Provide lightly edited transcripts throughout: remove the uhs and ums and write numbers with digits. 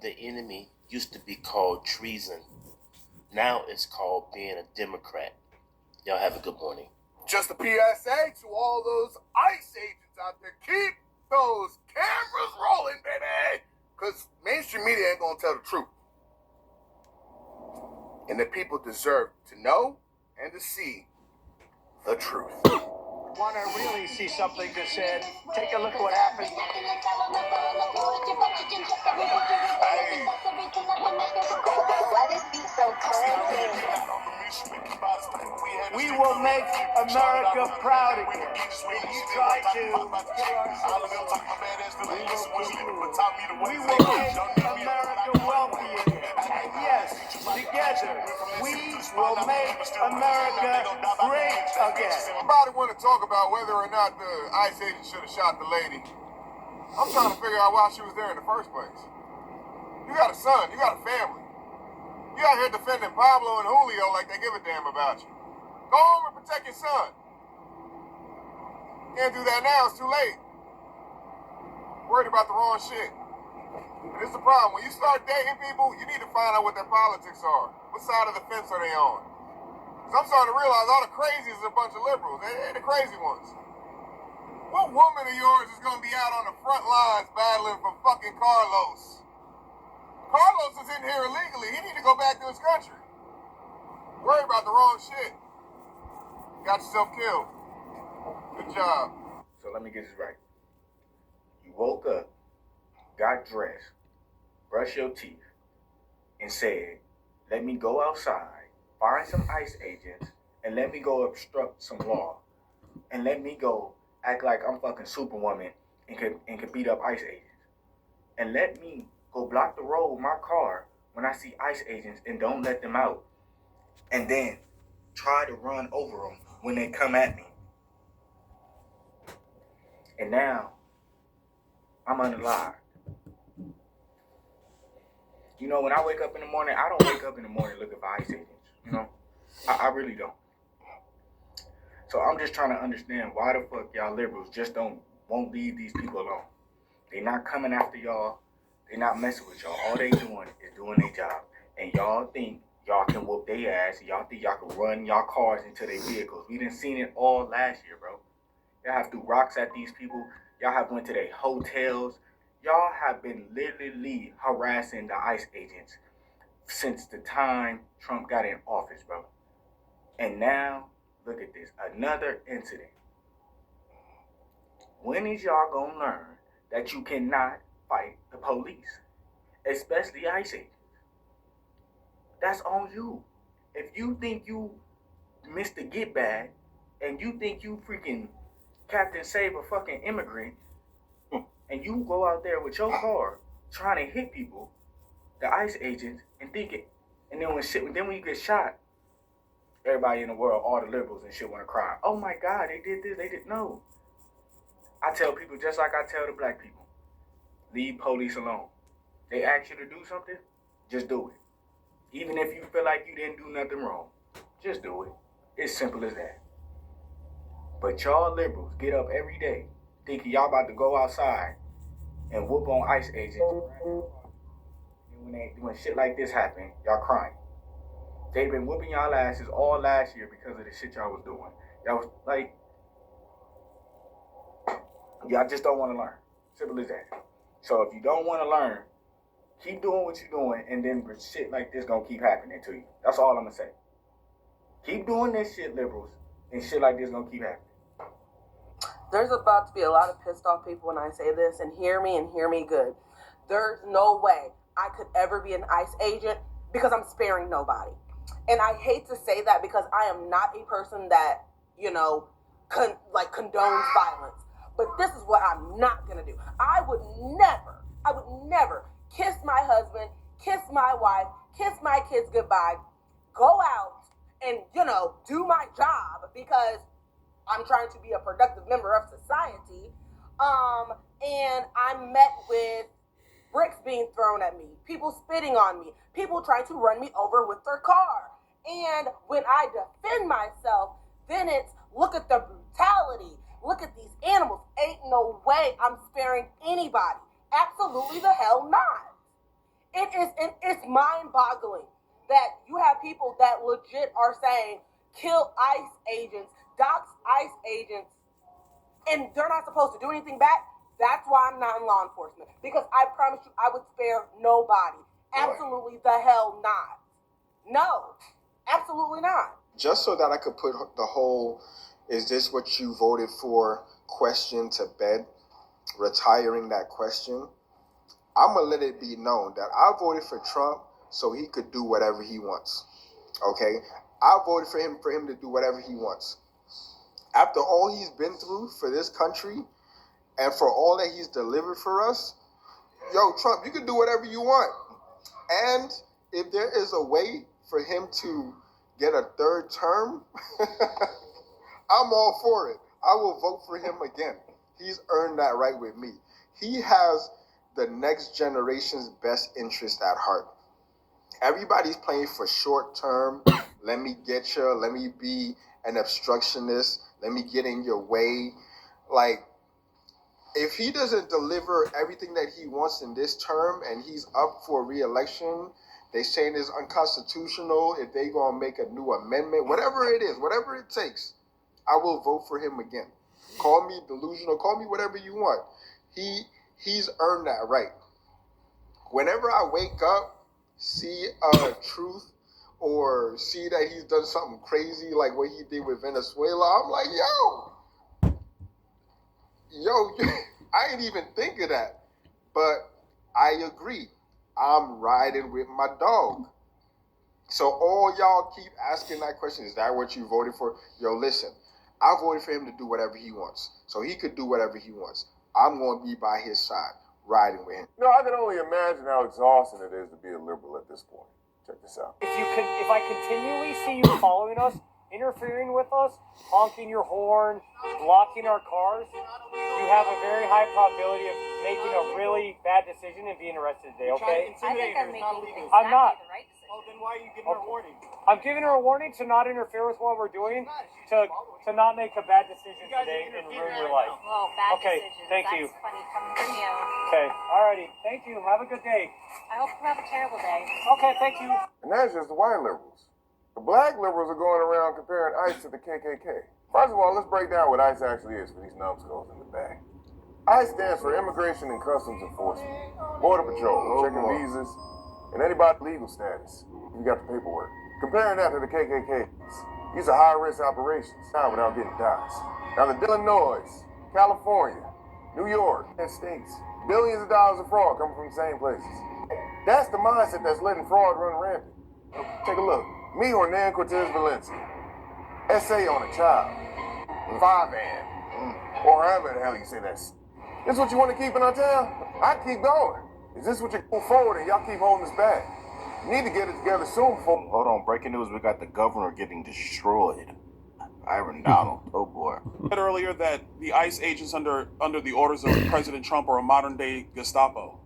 the enemy used to be called treason. Now it's called being a Democrat. Y'all have a good morning. Just a PSA to all those ICE agents out there. Keep those cameras rolling, baby. Because mainstream media ain't going to tell the truth. And the people deserve to know and to see the truth. Want to really see something that said, take a look what happened. We will make America proud again. You try to kill our we will make America wealthy again. And yes, together, we will make America great again. Everybody want to talk about whether or not the ICE agent should have shot the lady. I'm trying to figure out why she was there in the first place. You got a son, you got a family. You out here defending Pablo and Julio like they give a damn about you. Go home and protect your son. Can't do that now, it's too late. Worried about the wrong shit. And this is the problem. When you start dating people, you need to find out what their politics are. What side of the fence are they on? Because I'm starting to realize all the crazies are a bunch of liberals. They're the crazy ones. What woman of yours is going to be out on the front lines battling for fucking Carlos? Carlos is in here illegally. He need to go back to his country. Worried about the wrong shit. Got yourself killed. Good job. So let me get this right. You woke up, got dressed, brushed your teeth, and said, let me go outside, find some ICE agents, and let me go obstruct some law. And let me go act like I'm fucking Superwoman and can beat up ICE agents. And let me go block the road with my car when I see ICE agents and don't let them out. And then try to run over them when they come at me. And now, I'm unalive. You know, when I wake up in the morning, I don't wake up in the morning looking for ICE agents. You know, I really don't. So I'm just trying to understand why the fuck y'all liberals just won't leave these people alone. They not coming after y'all. They not messing with y'all. All they doing is doing their job. And y'all think y'all can whoop their ass. Y'all think y'all can run y'all cars into their vehicles. We done seen it all last year, bro. Y'all have threw rocks at these people. Y'all have went to their hotels. Y'all have been literally harassing the ICE agents since the time Trump got in office, bro. And now, look at this. Another incident. When is y'all gonna learn that you cannot fight the police? Especially ICE agents. That's on you. If you think you Mr. Get Bad and you think you freaking Captain Save a fucking immigrant and you go out there with your car trying to hit people, the ICE agents, and think it, and then when you get shot, everybody in the world, all the liberals and shit want to cry. Oh my God, they did this, they did no. I tell people just like I tell the black people, leave police alone. They ask you to do something, just do it. Even if you feel like you didn't do nothing wrong, just do it. It's simple as that. But y'all liberals get up every day thinking y'all about to go outside and whoop on ICE agents. And when shit like this happen, y'all crying. They've been whooping y'all asses all last year because of the shit y'all was doing. Y'all was like, y'all just don't want to learn. Simple as that. So if you don't want to learn, keep doing what you're doing, and then shit like this gonna keep happening to you. That's all I'm gonna say. Keep doing this shit, liberals, and shit like this gonna keep happening. There's about to be a lot of pissed off people when I say this, and hear me good. There's no way I could ever be an ICE agent because I'm sparing nobody. And I hate to say that because I am not a person that, condones violence. But this is what I'm not gonna do. I would never kiss my husband, kiss my wife, kiss my kids goodbye, go out and, do my job because I'm trying to be a productive member of society. And I'm met with bricks being thrown at me, people spitting on me, people trying to run me over with their car. And when I defend myself, then it's, look at the brutality. Look at these animals. Ain't no way I'm sparing anybody. Absolutely the hell not. It's mind-boggling that you have people that legit are saying kill ICE agents, dox ICE agents, and they're not supposed to do anything back. That's why I'm not in law enforcement, because I promise you I would spare nobody. Absolutely the hell not. No, absolutely not. Just so that I could put the whole "is this what you voted for" question to bed, retiring that question, I'm going to let it be known that I voted for Trump so he could do whatever he wants. Okay? I voted for him to do whatever he wants. After all he's been through for this country and for all that he's delivered for us, yo, Trump, you can do whatever you want. And if there is a way for him to get a third term, I'm all for it. I will vote for him again. He's earned that right with me. He has the next generation's best interest at heart. Everybody's playing for short term. Let me get you. Let me be an obstructionist. Let me get in your way. Like, if he doesn't deliver everything that he wants in this term and he's up for re-election, they saying it's unconstitutional, if they gonna make a new amendment, whatever it is, whatever it takes, I will vote for him again. Call me delusional, call me whatever you want. He's earned that right. Whenever I wake up, see a truth or see that he's done something crazy like what he did with Venezuela, I'm like, yo, I ain't even think of that. But I agree. I'm riding with my dog. So all y'all keep asking that question, is that what you voted for? Yo, listen, I voted for him to do whatever he wants. So he could do whatever he wants. I'm going to be by his side, riding with him. No, I can only imagine how exhausting it is to be a liberal at this point. Check this out. If I continually see you following us, interfering with us, honking your horn, blocking our cars, you have a very high probability of making a really bad decision and being arrested today, okay? I think I'm making exactly I'm not. the right decision. Oh, then why are you giving her a warning? I'm giving her a warning to not interfere with what we're doing, to not make a bad decision today and ruin your life. Well, bad Okay, decisions. thank That's you. funny coming from you. Okay, alrighty. Thank you. Have a good day. I hope you have a terrible day. Okay, thank you. And that's just the white liberals. The black liberals are going around comparing ICE to the KKK. First of all, let's break down what ICE actually is for these numbskulls in the back. ICE stands for Immigration and Customs Enforcement, Border Patrol, checking visas, and anybody legal status. You got the paperwork. Comparing that to the KKK, these are high-risk operations, now without getting ties. Now the Illinois, California, New York, and states, billions of dollars of fraud coming from the same places. That's the mindset that's letting fraud run rampant. Take a look. Me, Hernan Cortez Valencia. Essay on a child. 5-an. Or however the hell you say that. This what you want to keep in our town? I keep going. Is this what you move forward and y'all keep holding us back? You need to get it together soon before... Hold on, breaking news, we got the governor getting destroyed. Iron Donald, oh boy. Said earlier that the ICE agents under the orders of President Trump are a modern-day Gestapo.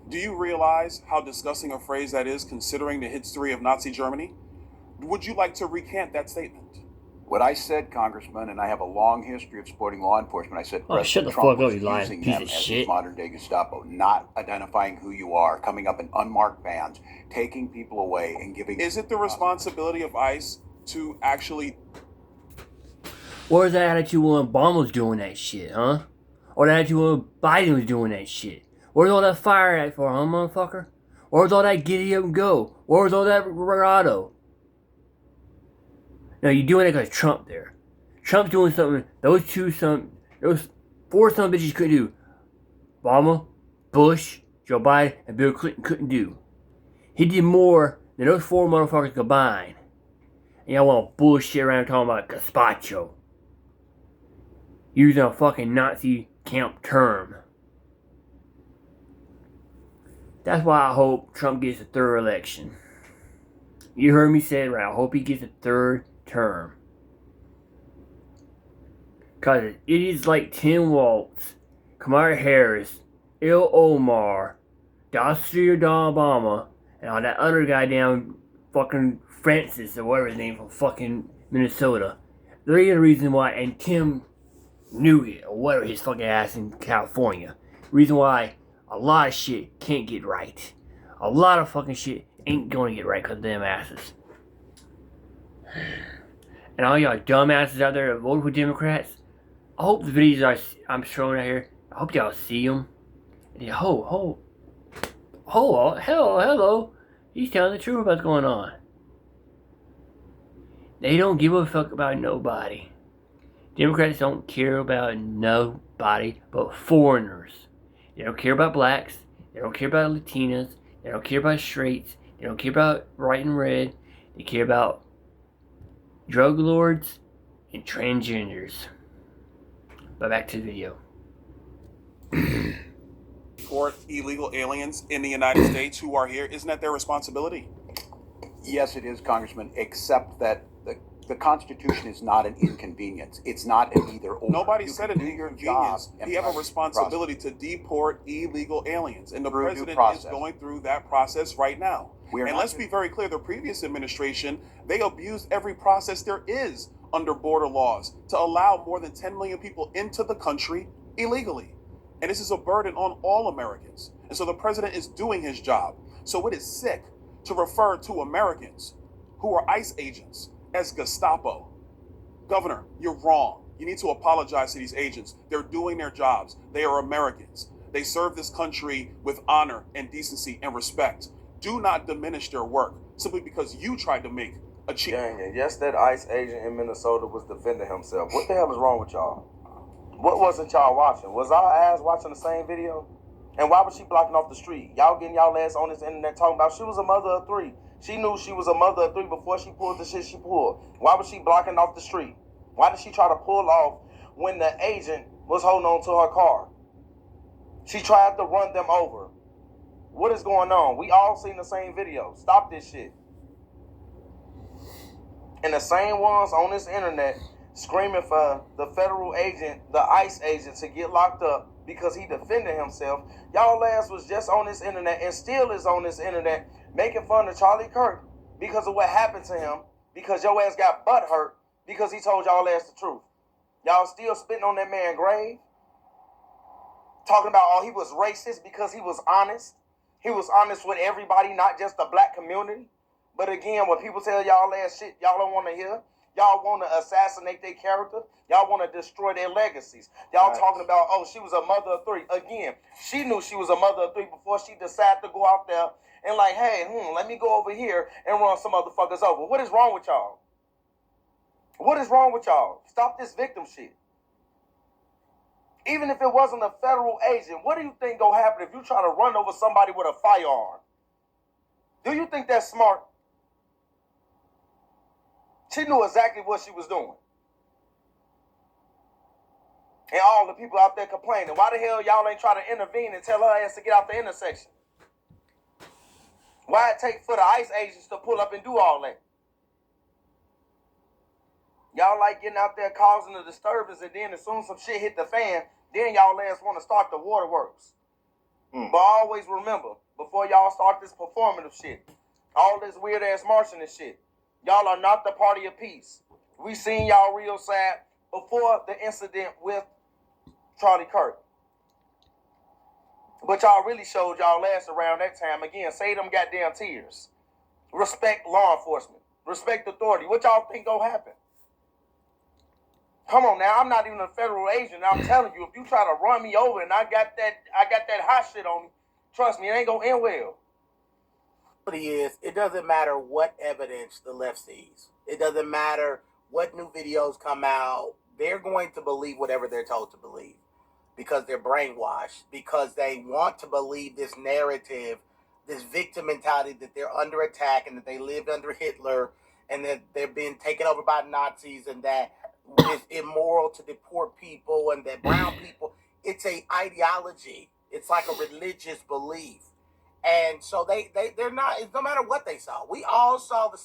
Do you realize how disgusting a phrase that is, considering the history of Nazi Germany? Would you like to recant that statement? What I said, Congressman, and I have a long history of supporting law enforcement, I said Oh, shut the President Trump fuck up, was you lying using piece them of as shit. his modern-day Gestapo, not identifying who you are, coming up in unmarked vans, taking people away and giving... Is it the responsibility of ICE to actually... Where's the attitude when Obama was doing that shit, huh? Or the attitude when Biden was doing that shit? Where's all that fire at for, huh, motherfucker? Where's all that giddy up and go? Where's all that bravado? No, you're doing it because Trump there. Trump's doing something those four some bitches couldn't do. Obama, Bush, Joe Biden, and Bill Clinton couldn't do. He did more than those four motherfuckers combined. And y'all want to bullshit around talking about gazpacho. Using a fucking Nazi camp term. That's why I hope Trump gets a third election. You heard me say it right. I hope he gets a third term. Because idiots like Tim Walz, Kamala Harris, Omar, Dr. Obama, and all that other guy down fucking Francis or whatever his name from fucking Minnesota. They're the reason why, and Tim Nugent or whatever his fucking ass in California. Reason why a lot of shit can't get right. a lot of fucking shit ain't going to get right because of them asses. And all y'all dumbasses out there that vote for Democrats, I hope the videos I'm showing out here, I hope y'all see them. And you, hello. He's telling the truth about what's going on. They don't give a fuck about nobody. Democrats don't care about nobody but foreigners. They don't care about blacks. They don't care about Latinas. They don't care about straights. They don't care about white and red. They care about drug lords and transgenders. But back to the video. For illegal aliens in the United States who are here, isn't that their responsibility? Yes, it is, Congressman, except that the Constitution is not an inconvenience. It's not an either or. Nobody said an inconvenience. We have a responsibility to deport illegal aliens, and the president is going through that process right now. And let's be very clear, the previous administration, they abused every process there is under border laws to allow more than 10 million people into the country illegally. And this is a burden on all Americans. And so the president is doing his job. So it is sick to refer to Americans who are ICE agents as Gestapo. Governor, you're wrong. You need to apologize to these agents. They're doing their jobs. They are Americans. They serve this country with honor and decency and respect. Do not diminish their work simply because you tried to make a cheat. Dang it. Yes, that ICE agent in Minnesota was defending himself. What the hell is wrong with y'all? What wasn't y'all watching? Was our ass watching the same video? And why was she blocking off the street? Y'all getting y'all ass on this internet talking about she was a mother of three. She knew she was a mother of three before she pulled the shit she pulled. Why was she blocking off the street? Why did she try to pull off when the agent was holding on to her car? She tried to run them over. What is going on? We all seen the same video. Stop this shit. And the same ones on this internet screaming for the federal agent, the ICE agent, to get locked up because he defended himself. Y'all ass was just on this internet and still is on this internet making fun of Charlie Kirk because of what happened to him, because your ass got butt hurt because he told y'all ass the truth. Y'all still spitting on that man's grave, talking about, oh, he was racist because he was honest. He was honest with everybody, not just the black community. But again, when people tell y'all ass shit y'all don't want to hear, y'all want to assassinate their character, y'all want to destroy their legacies. Y'all talking about, oh, she was a mother of three. Again, she knew she was a mother of three before she decided to go out there and like, hey, let me go over here and run some motherfuckers over. What is wrong with y'all? What is wrong with y'all? Stop this victim shit. Even if it wasn't a federal agent, what do you think gonna happen if you try to run over somebody with a firearm? Do you think that's smart? She knew exactly what she was doing. And all the people out there complaining, why the hell y'all ain't try to intervene and tell her ass to get out the intersection? Why it take for the ICE agents to pull up and do all that? Y'all like getting out there causing a disturbance, and then as soon as some shit hit the fan, then y'all ass want to start the waterworks. But always remember, before y'all start this performative shit, all this weird ass marching and shit, y'all are not the party of peace. We seen y'all real side before the incident with Charlie Kirk. But y'all really showed y'all ass around that time. Again, say them goddamn tears. Respect law enforcement. Respect authority. What y'all think gonna happen? Come on now, I'm not even a federal agent. I'm telling you, if you try to run me over and I got that hot shit on me, trust me, it ain't gonna end well. It doesn't matter what evidence the left sees. It doesn't matter what new videos come out. They're going to believe whatever they're told to believe because they're brainwashed, because they want to believe this narrative, this victim mentality that they're under attack and that they lived under Hitler and that they're being taken over by Nazis and that it's immoral to deport people and that brown people. It's a ideology. It's like a religious belief. And so they're not, no matter what they saw. We all saw the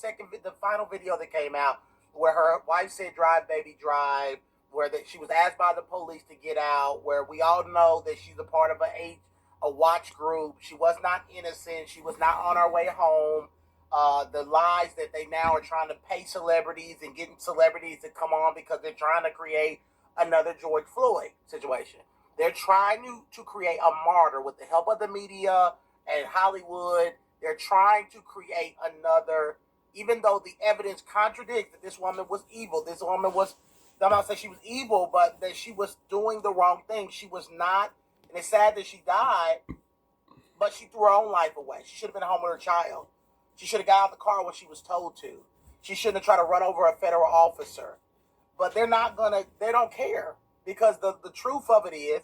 final video that came out where her wife said, drive, baby, drive, where she was asked by the police to get out, where we all know that she's a part of a watch group. She was not innocent. She was not on her way home. The lies that they now are trying to pay celebrities and getting celebrities to come on because they're trying to create another George Floyd situation. They're trying to create a martyr with the help of the media and Hollywood, they're trying to create another, even though the evidence contradicts that this woman was evil. This woman was, I'm not saying she was evil, but that she was doing the wrong thing. She was not, and it's sad that she died, but she threw her own life away. She should have been home with her child. She should have got out of the car when she was told to. She shouldn't have tried to run over a federal officer. But they're not gonna, they don't care. Because the truth of it is,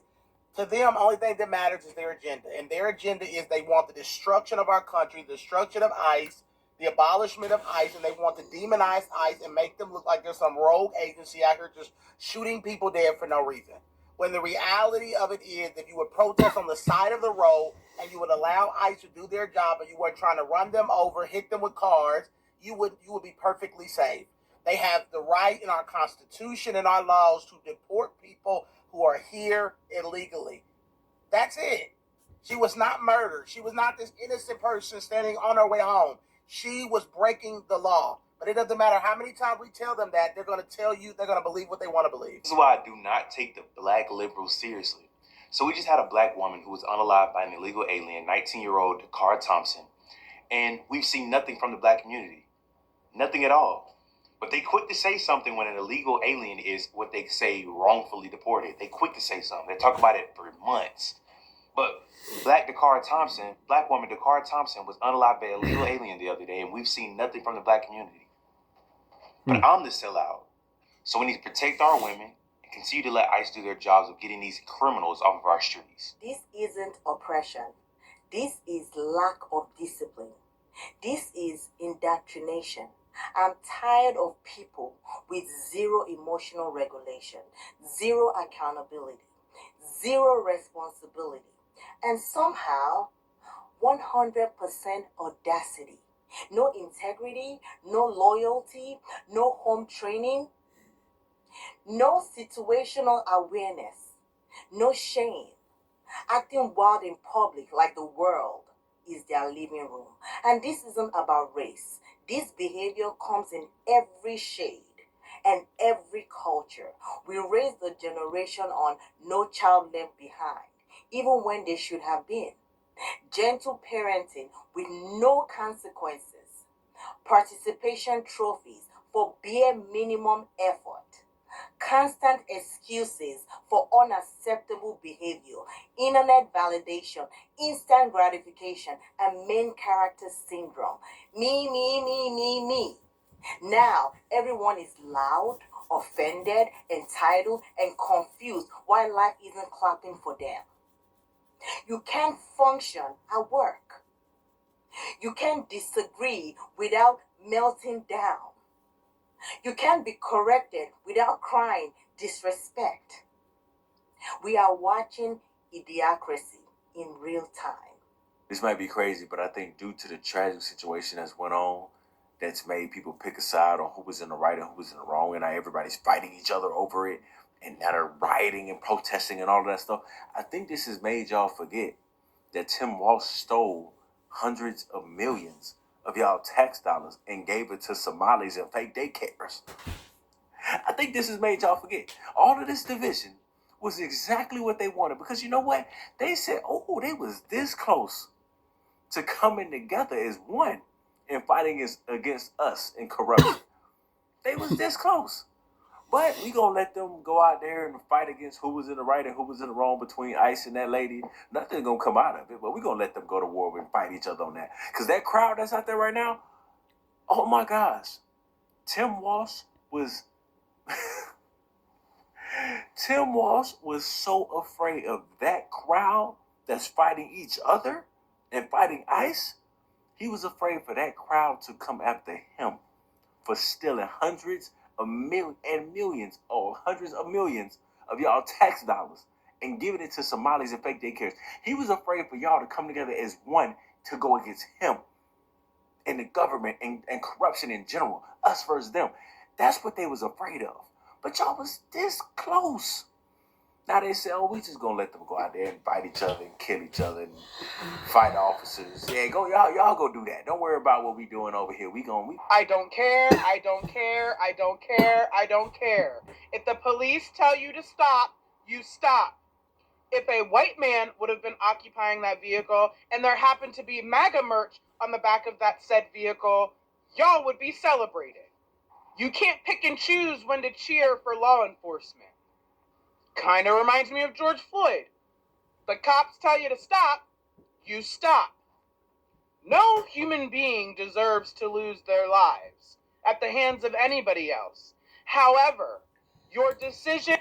to them, only thing that matters is their agenda. And their agenda is they want the destruction of our country, the destruction of ICE, the abolishment of ICE, and they want to demonize ICE and make them look like there's some rogue agency out here just shooting people dead for no reason. When the reality of it is, if you would protest on the side of the road and you would allow ICE to do their job and you weren't trying to run them over, hit them with cars, you would be perfectly safe. They have the right in our Constitution and our laws to deport people who are here illegally. That's it. She was not murdered. She was not this innocent person standing on her way home. She was breaking the law. But it doesn't matter how many times we tell them that, they're going to tell you, they're going to believe what they want to believe. This is why I do not take the black liberals seriously. So we just had a black woman who was unalived by an illegal alien, 19-year-old Dakar Thompson. And we've seen nothing from the black community. Nothing at all. But they quick to say something when an illegal alien is what they say wrongfully deported. They quick to say something. They talk about it for months. But black woman Dakar Thompson was unalived by an illegal alien the other day, and we've seen nothing from the black community. But I'm the sellout. So we need to protect our women and continue to let ICE do their jobs of getting these criminals off of our streets. This isn't oppression. This is lack of discipline. This is indoctrination. I'm tired of people with zero emotional regulation, zero accountability, zero responsibility, and somehow 100% audacity. No integrity, no loyalty, no home training, no situational awareness, no shame, acting wild in public like the world is their living room. And this isn't about race. This behavior comes in every shade and every culture. We raise the generation on no child left behind, even when they should have been. Gentle parenting with no consequences. Participation trophies for bare minimum effort. Constant excuses for unacceptable behavior, internet validation, instant gratification, and main character syndrome. Me. Now, everyone is loud, offended, entitled, and confused while life isn't clapping for them. You can't function at work. You can't disagree without melting down. You can't be corrected without crying disrespect. We are watching idiocracy in real time. This might be crazy, but I think due to the tragic situation that's went on, that's made people pick a side on who was in the right and who was in the wrong, and now everybody's fighting each other over it, and now they're rioting and protesting and all that stuff. I think this has made y'all forget that Tim Walsh stole hundreds of millions of y'all tax dollars and gave it to Somalis and fake daycares. I think this has made y'all forget. All of this division was exactly what they wanted, because you know what? They said, oh, they was this close to coming together as one and fighting against us in corruption. They was this close. But we gonna let them go out there and fight against who was in the right and who was in the wrong between ICE and that lady. Nothing's gonna come out of it, but we gonna let them go to war and fight each other on that. Because that crowd that's out there right now, oh my gosh. Tim Walsh was so afraid of that crowd that's fighting each other and fighting ICE. He was afraid for that crowd to come after him for stealing hundreds of millions of y'all tax dollars and giving it to Somalis and fake daycares. He was afraid for y'all to come together as one to go against him and the government and corruption in general, us versus them. That's what they was afraid of. But y'all was this close. Now they say, oh, we just gonna let them go out there and fight each other and kill each other and fight officers. Yeah, go y'all go do that. Don't worry about what we doing over here. I don't care. If the police tell you to stop, you stop. If a white man would have been occupying that vehicle and there happened to be MAGA merch on the back of that said vehicle, y'all would be celebrating. You can't pick and choose when to cheer for law enforcement. Kind of reminds me of George Floyd. The cops tell you to stop, you stop. No human being deserves to lose their lives at the hands of anybody else. However, your decision